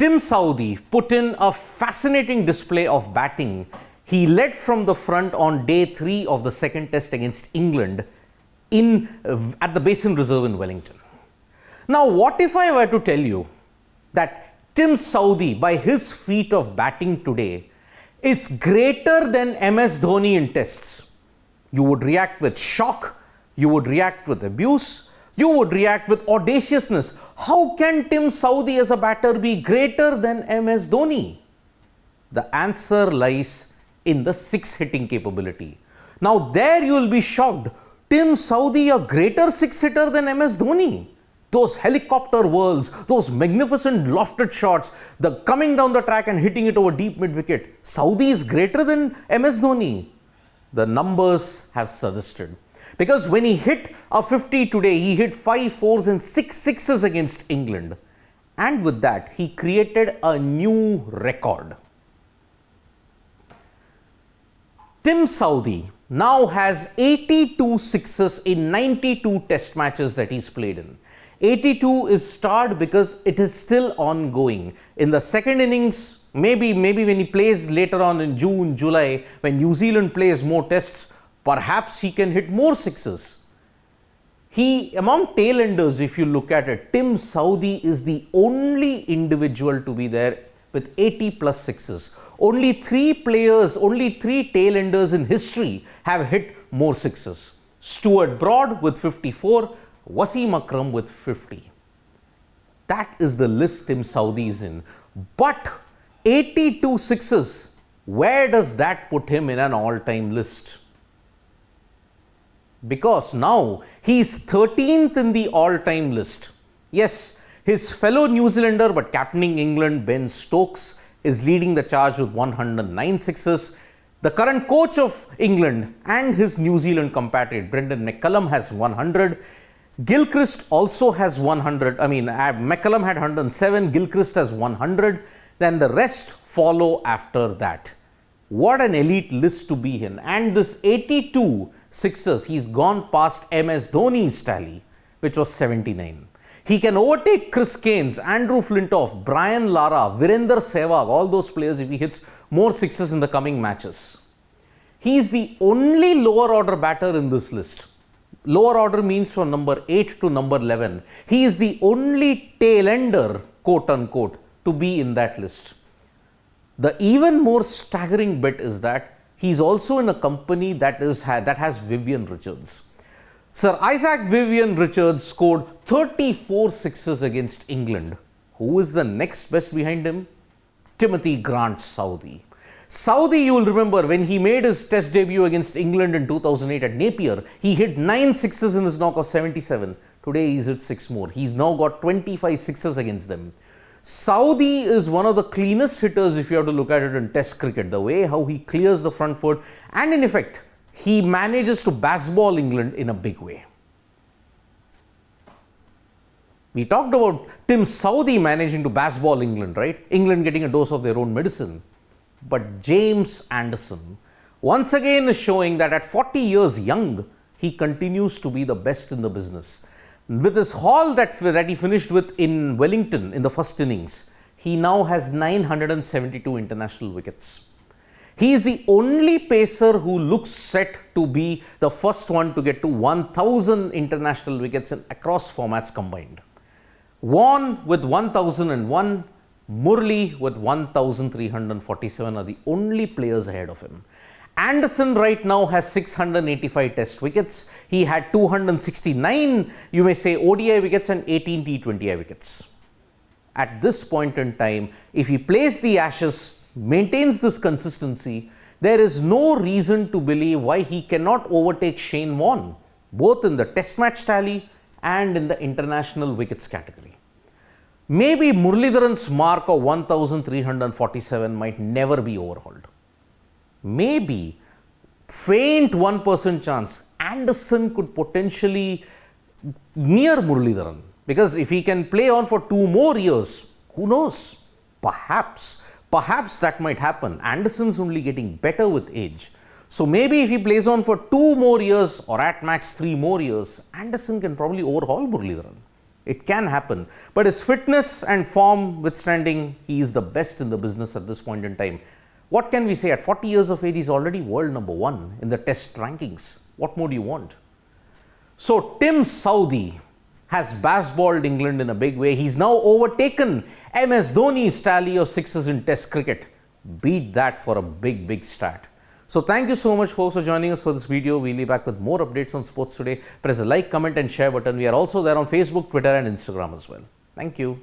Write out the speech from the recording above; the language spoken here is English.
Tim Southee put in a fascinating display of batting. He led from the front on day 3 of the second test against England at the Basin Reserve in Wellington. Now, what if I were to tell you that Tim Southee, by his feat of batting today, is greater than MS Dhoni in tests? You would react with shock, you would react with abuse, you would react with audaciousness. How can Tim Southee as a batter be greater than MS Dhoni? The answer lies in the 6-hitting capability. Now there you will be shocked. Tim Southee a greater 6-hitter than MS Dhoni. Those helicopter whirls, those magnificent lofted shots, the coming down the track and hitting it over deep mid-wicket. Southee is greater than MS Dhoni. The numbers have suggested. Because when he hit a 50 today, he hit 5 fours and 6 sixes against England. And with that, he created a new record. Tim Southee now has 82 sixes in 92 test matches that he's played in. 82 is starred because it is still ongoing. In the second innings, maybe when he plays later on in June, July, when New Zealand plays more tests, perhaps he can hit more sixes. Among tail-enders, if you look at it, Tim Southee is the only individual to be there with 80 plus sixes. Only 3 tail-enders in history have hit more sixes. Stuart Broad with 54, Wasim Akram with 50. That is the list Tim Southee is in. But 82 sixes, where does that put him in an all-time list? Because now he is 13th in the all-time list. Yes, his fellow New Zealander but captaining England, Ben Stokes, is leading the charge with 109 sixes. The current coach of England and his New Zealand compatriot, Brendan McCullum, has 100. Gilchrist also has 100. McCullum had 107, Gilchrist has 100. Then the rest follow after that. What an elite list to be in. And this 82 sixes, he's gone past MS Dhoni's tally, which was 79. He can overtake Chris Keynes, Andrew Flintoff, Brian Lara, Virender Sehwag, all those players if he hits more sixes in the coming matches. He is the only lower order batter in this list. Lower order means from number 8 to number 11. He is the only tail-ender, quote unquote, to be in that list. The even more staggering bit is that he's also in a company that has Vivian Richards. Sir Isaac Vivian Richards scored 34 sixes against England. Who is the next best behind him? Timothy Grant Southee. Southee, you will remember, when he made his test debut against England in 2008 at Napier, he hit 9 sixes in his knock of 77. Today he's hit 6 more. He's now got 25 sixes against them. Southee is one of the cleanest hitters if you have to look at it in test cricket. The way how he clears the front foot, and in effect, he manages to bazball England in a big way. We talked about Tim Southee managing to bazball England, right? England getting a dose of their own medicine. But James Anderson once again is showing that at 40 years young, he continues to be the best in the business. With his haul that he finished with in Wellington in the first innings, he now has 972 international wickets. He is the only pacer who looks set to be the first one to get to 1000 international wickets across formats combined. Vaughan with 1001, Murli with 1347 are the only players ahead of him. Anderson right now has 685 test wickets. He had 269, you may say, ODI wickets and 18 T20I wickets. At this point in time, if he plays the Ashes, maintains this consistency, there is no reason to believe why he cannot overtake Shane Warne, both in the test match tally and in the international wickets category. Maybe Muralidharan's mark of 1347 might never be overhauled. Maybe, faint 1% chance, Anderson could potentially near Muralidharan, because if he can play on for 2 more years, who knows? Perhaps that might happen. Anderson's only getting better with age. So maybe if he plays on for 2 more years or at max 3 more years, Anderson can probably overhaul Muralidharan. It can happen. But his fitness and form withstanding, he is the best in the business at this point in time. What can we say? At 40 years of age, he's already world number 1 in the test rankings. What more do you want? So Tim Southee has baseballed England in a big way. He's now overtaken MS Dhoni's tally of sixes in test cricket. Beat that for a big, big stat. So thank you so much folks for joining us for this video. We'll be back with more updates on sports today. Press the like, comment and share button. We are also there on Facebook, Twitter and Instagram as well. Thank you.